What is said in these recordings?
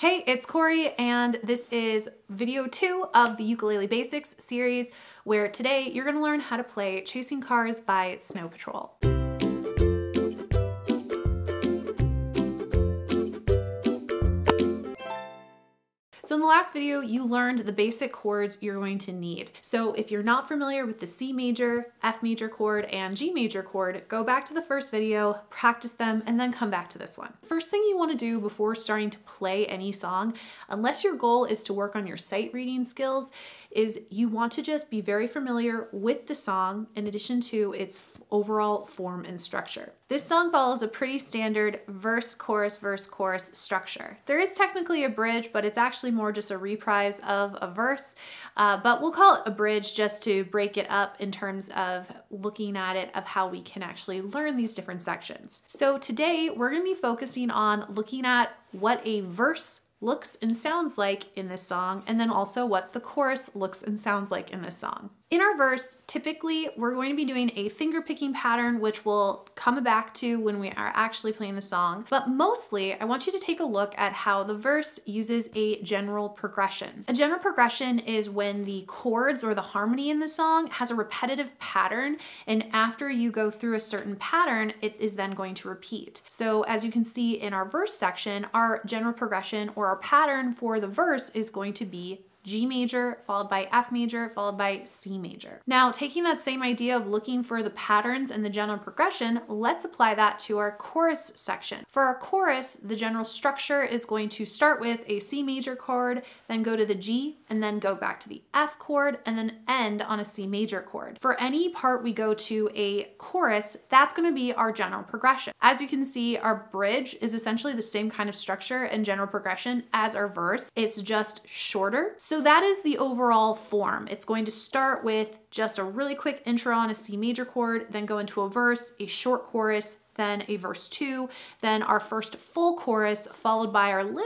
Hey, it's Corey, and this is video 2 of the Ukulele Basics series, where today you're going to learn how to play Chasing Cars by Snow Patrol. So in the last video, you learned the basic chords you're going to need. So if you're not familiar with the C major, F major chord, and G major chord, go back to the first video, practice them, and then come back to this one. First thing you want to do before starting to play any song, unless your goal is to work on your sight reading skills, is you want to just be very familiar with the song in addition to its overall form and structure. This song follows a pretty standard verse, chorus, structure. There is technically a bridge, but it's actually more just a reprise of a verse, but we'll call it a bridge just to break it up in terms of looking at it of how we can actually learn these different sections. So today we're going to be focusing on looking at what a verse looks and sounds like in this song, and then also what the chorus looks and sounds like in this song. In our verse, typically we're going to be doing a finger picking pattern, which we'll come back to when we are actually playing the song. But mostly, I want you to take a look at how the verse uses a general progression. A general progression is when the chords or the harmony in the song has a repetitive pattern, and after you go through a certain pattern, it is then going to repeat. So as you can see in our verse section, our general progression or our pattern for the verse is going to be G major, followed by F major, followed by C major. Now, taking that same idea of looking for the patterns and the general progression, let's apply that to our chorus section. For our chorus, the general structure is going to start with a C major chord, then go to the G, and then go back to the F chord, and then end on a C major chord. For any part we go to a chorus, that's going to be our general progression. As you can see, our bridge is essentially the same kind of structure and general progression as our verse. It's just shorter. So that is the overall form. It's going to start with just a really quick intro on a C major chord, then go into a verse, a short chorus, then a verse 2, then our first full chorus, followed by our little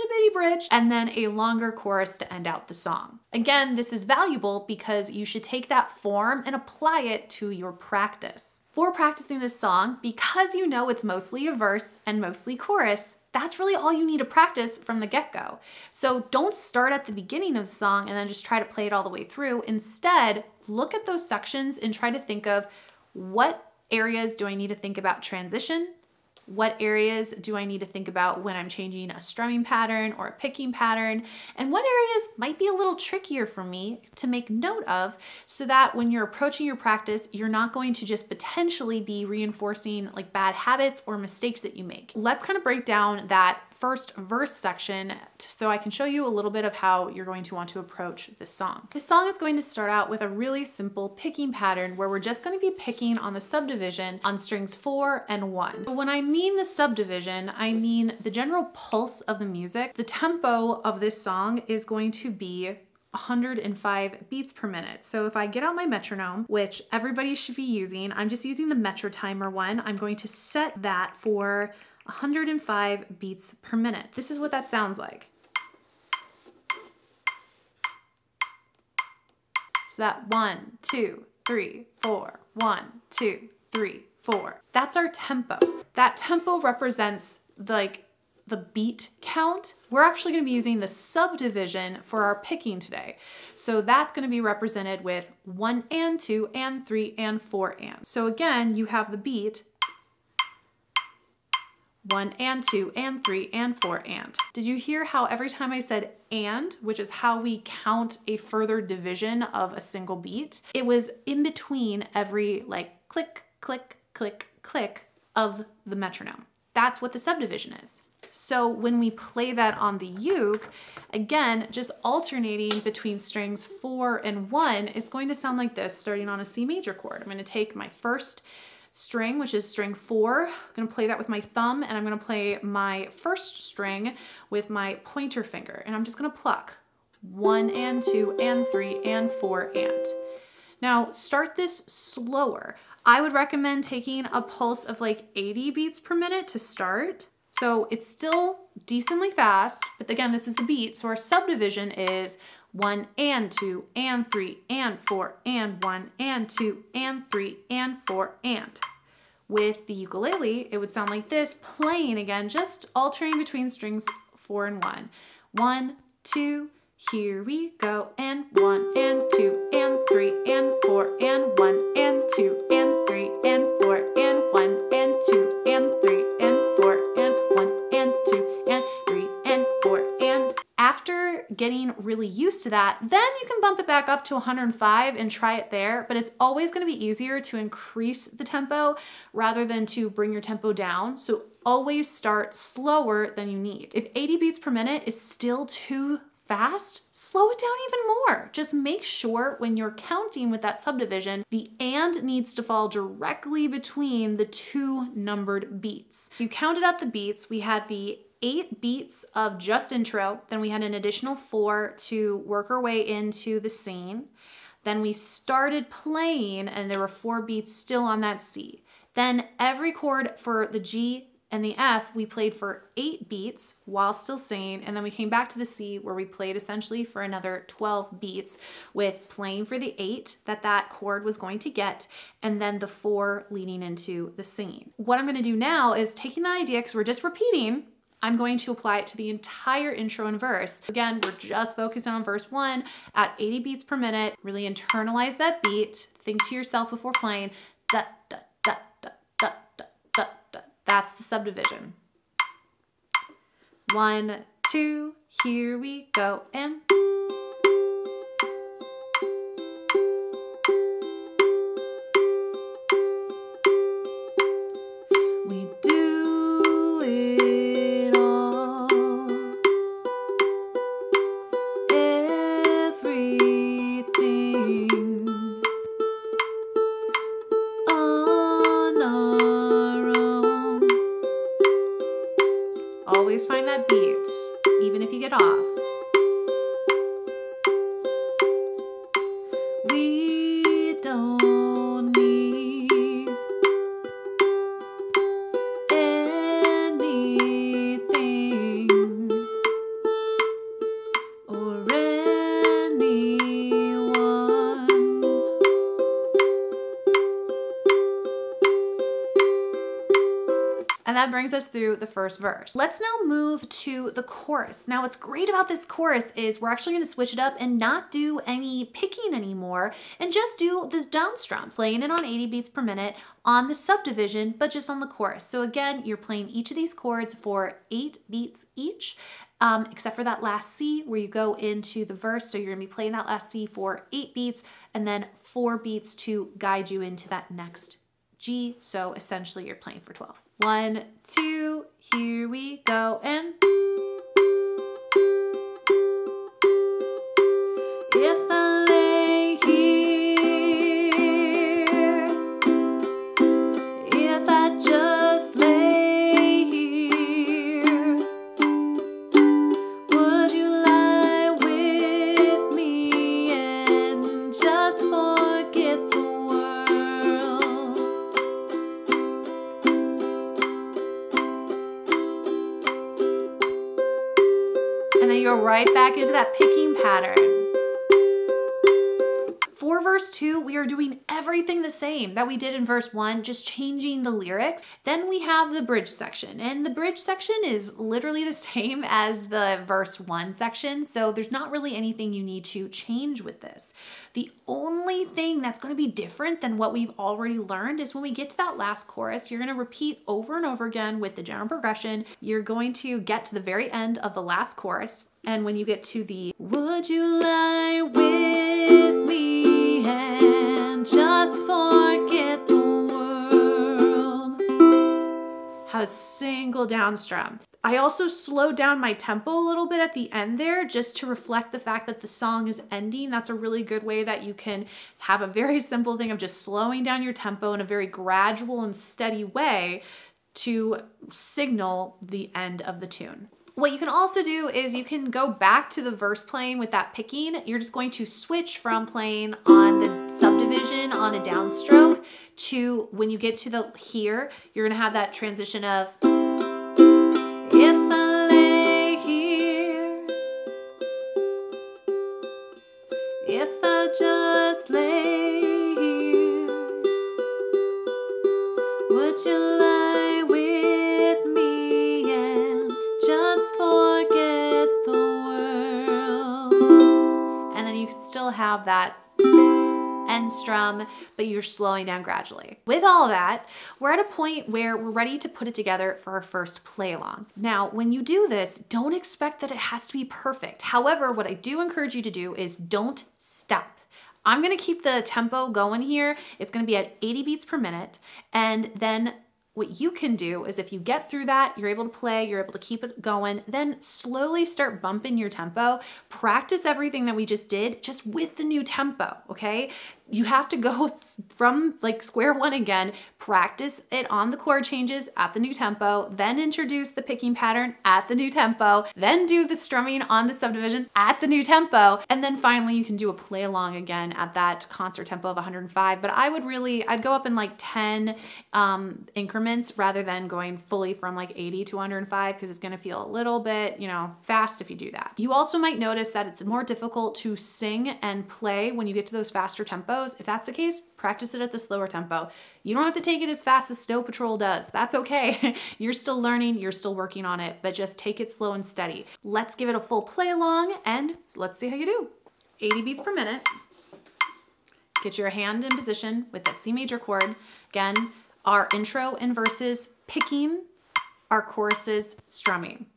bitty bridge, and then a longer chorus to end out the song. Again, this is valuable because you should take that form and apply it to your practice. For practicing this song, because you know it's mostly a verse and mostly chorus, that's really all you need to practice from the get-go. So don't start at the beginning of the song and then just try to play it all the way through. Instead, look at those sections and try to think of what areas do I need to think about transition? What areas do I need to think about when I'm changing a strumming pattern or a picking pattern? And what areas might be a little trickier for me to make note of so that when you're approaching your practice, you're not going to just potentially be reinforcing like bad habits or mistakes that you make. Let's kind of break down that first verse section so I can show you a little bit of how you're going to want to approach this song. This song is going to start out with a really simple picking pattern where we're just going to be picking on the subdivision on strings 4 and 1. But when I mean the subdivision, I mean the general pulse of the music. The tempo of this song is going to be 105 beats per minute. So if I get out my metronome, which everybody should be using, I'm just using the Metro Timer one. I'm going to set that for 105 beats per minute. This is what that sounds like. So that 1, 2, 3, 4, 1, 2, 3, 4. That's our tempo. That tempo represents the beat count. We're actually going to be using the subdivision for our picking today. So that's going to be represented with 1 and 2 and 3 and 4 and. So again, you have the beat 1 and 2 and 3 and 4 and. Did you hear how every time I said and, which is how we count a further division of a single beat, it was in between every like click, click, click, click of the metronome. That's what the subdivision is. So when we play that on the uke, again, just alternating between strings 4 and 1, it's going to sound like this starting on a C major chord. I'm going to take my first string, which is string 4. I'm going to play that with my thumb, and I'm going to play my first string with my pointer finger, and I'm just going to pluck 1 and 2 and 3 and 4 and. Now start this slower. I would recommend taking a pulse of like 80 beats per minute to start. So it's still decently fast, but again, this is the beat. So our subdivision is 1 and 2 and 3 and 4 and 1 and 2 and 3 and 4 and. With the ukulele, it would sound like this, playing again, just alternating between strings 4 and 1. 1, 2, here we go, and 1 and 2 and 3 and 4 and 1 and 2 and 3 and 4 and 1 and 2 and 3 and 4 and 1 and 2 and 3 and 4. And after getting really used to that, then you can bump it back up to 105 and try it there, but it's always going to be easier to increase the tempo rather than to bring your tempo down. So always start slower than you need. If 80 beats per minute is still too fast, slow it down even more. Just make sure when you're counting with that subdivision, the and needs to fall directly between the two numbered beats. You counted out the beats. We had the 8 beats of just intro, then we had an additional 4 to work our way into the scene. Then we started playing and there were 4 beats still on that C. Then every chord for the G and the F, we played for 8 beats while still singing, and then we came back to the C where we played essentially for another 12 beats with playing for the 8 that chord was going to get, and then the 4 leading into the singing. What I'm gonna do now is taking that idea, because we're just repeating, I'm going to apply it to the entire intro and verse. Again, we're just focusing on verse 1 at 80 beats per minute. Really internalize that beat. Think to yourself before playing, da, da, da, da, da, da, da, da. That's the subdivision. 1, 2, here we go, and we do it all, everything on our own. Always find that beat, even if you get off. We don't need anything or anyone. And that brings us through the first verse. Let's now move to the chorus. Now what's great about this chorus is we're actually gonna switch it up and not do any picking anymore and just do the down strums, playing it on 80 beats per minute on the subdivision, but just on the chorus. So again, you're playing each of these chords for 8 beats each, except for that last C where you go into the verse. So you're gonna be playing that last C for 8 beats and then 4 beats to guide you into that next G. So essentially you're playing for 12. 1, 2, here we go, and if I lay here, if I just lay here, would you lie with me and just forget the world? And then you go right back into that picking pattern. For verse 2, we are doing everything the same that we did in verse 1, just changing the lyrics. Then we have the bridge section, and the bridge section is literally the same as the verse 1 section, so there's not really anything you need to change with this. The only thing that's going to be different than what we've already learned is when we get to that last chorus, you're going to repeat over and over again with the general progression. You're going to get to the very end of the last chorus, and when you get to the "Would you lie with me and just forget the world," have a single down strum. I also slowed down my tempo a little bit at the end there just to reflect the fact that the song is ending. That's a really good way that you can have a very simple thing of just slowing down your tempo in a very gradual and steady way to signal the end of the tune. What you can also do is you can go back to the verse playing with that picking. You're just going to switch from playing on the subdivision on a downstroke to when you get to the here, you're gonna have that transition of if I lay here, if I just lay here, would you lie with me and just forget have that end strum, but you're slowing down gradually. With all of that, we're at a point where we're ready to put it together for our first play along. Now, when you do this, don't expect that it has to be perfect. However, what I do encourage you to do is don't stop. I'm gonna keep the tempo going here. It's gonna be at 80 beats per minute. And then what you can do is if you get through that, you're able to play, you're able to keep it going, then slowly start bumping your tempo. Practice everything that we just did, just with the new tempo, okay? You have to go from like square one again, practice it on the chord changes at the new tempo, then introduce the picking pattern at the new tempo, then do the strumming on the subdivision at the new tempo, and then finally you can do a play along again at that concert tempo of 105. But I'd go up in like 10 increments rather than going fully from like 80 to 105 because it's gonna feel a little bit, fast if you do that. You also might notice that it's more difficult to sing and play when you get to those faster tempos. If that's the case, practice it at the slower tempo. You don't have to take it as fast as Snow Patrol does. That's okay. You're still learning, you're still working on it, but just take it slow and steady. Let's give it a full play along and let's see how you do. 80 beats per minute. Get your hand in position with that C major chord. Again, our intro and verses picking, our choruses strumming.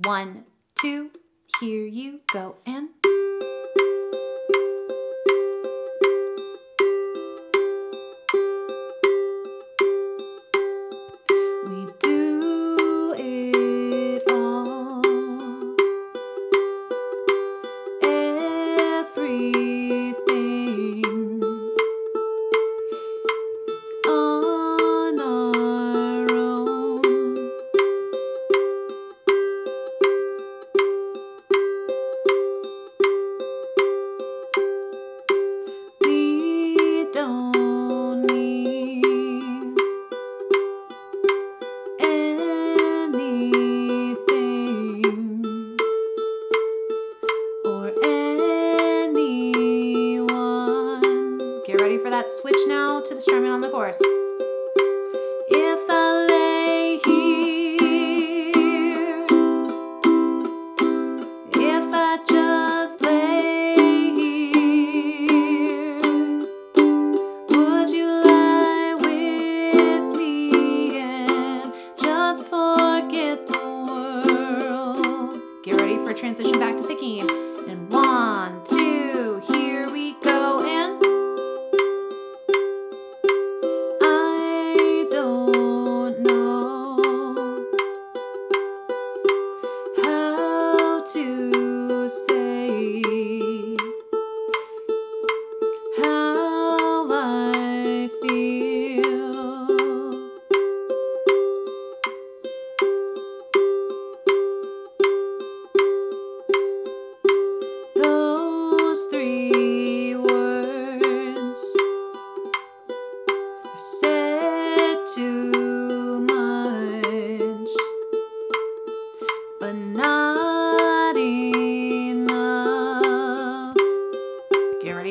1, 2, here you go, and switch now to the strumming on the chorus. If I lay here, if I just lay here, would you lie with me and just forget the world? Get ready for a transition back to picking. And 1, 2, here we go, and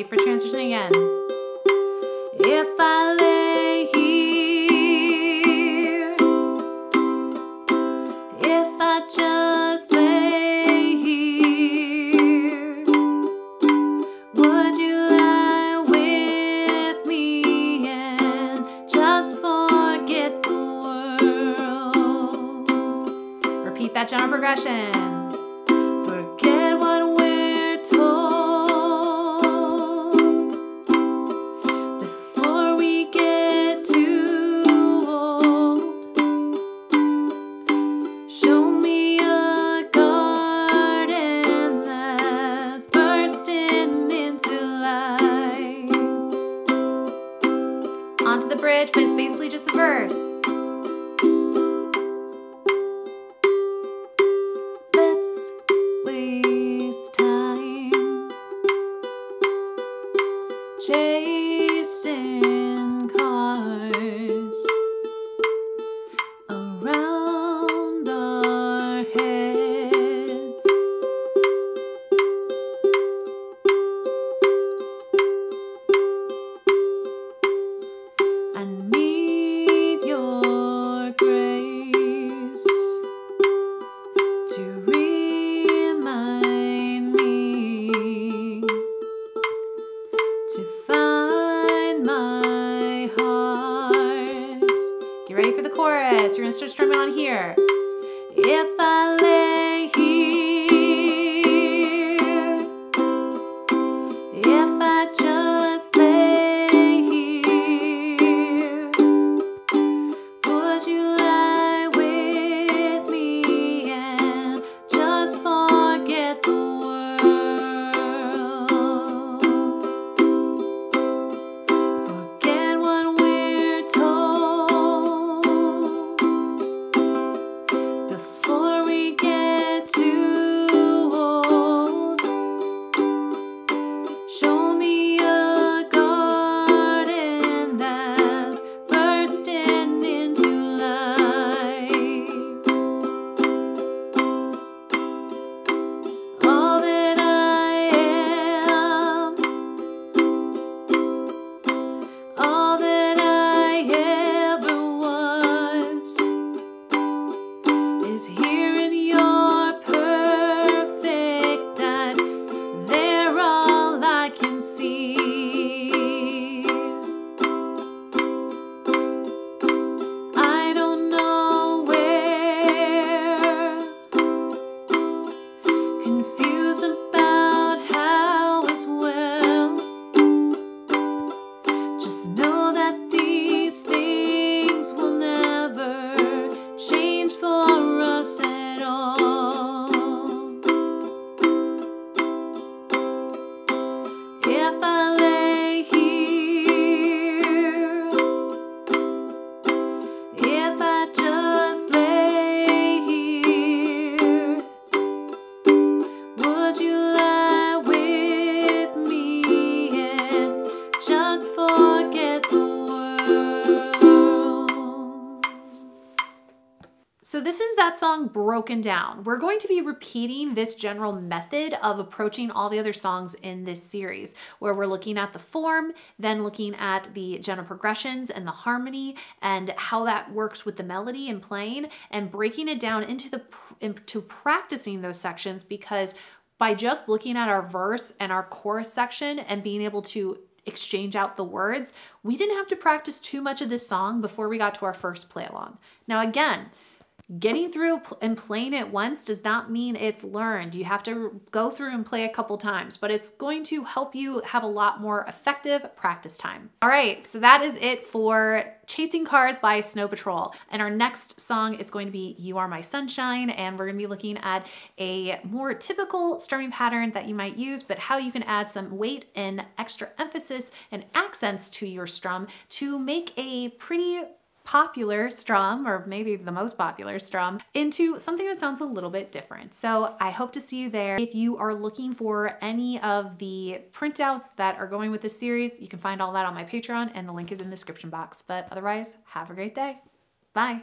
for transition again. If I lay here, if I just lay here, would you lie with me and just forget the world? Repeat that general progression. Forget what we're told. Onto the bridge, but it's basically just a verse. Let that song broken down. We're going to be repeating this general method of approaching all the other songs in this series, where we're looking at the form, then looking at the general progressions and the harmony and how that works with the melody and playing, and breaking it down into practicing those sections, because by just looking at our verse and our chorus section and being able to exchange out the words, we didn't have to practice too much of this song before we got to our first play along. Now again, getting through and playing it once does not mean it's learned. You have to go through and play a couple times, but it's going to help you have a lot more effective practice time. All right, so that is it for Chasing Cars by Snow Patrol. And our next song is going to be You Are My Sunshine, and we're gonna be looking at a more typical strumming pattern that you might use, but how you can add some weight and extra emphasis and accents to your strum to make a pretty popular strum, or maybe the most popular strum, into something that sounds a little bit different. So I hope to see you there. If you are looking for any of the printouts that are going with this series, you can find all that on my Patreon, and the link is in the description box. But otherwise, have a great day. Bye.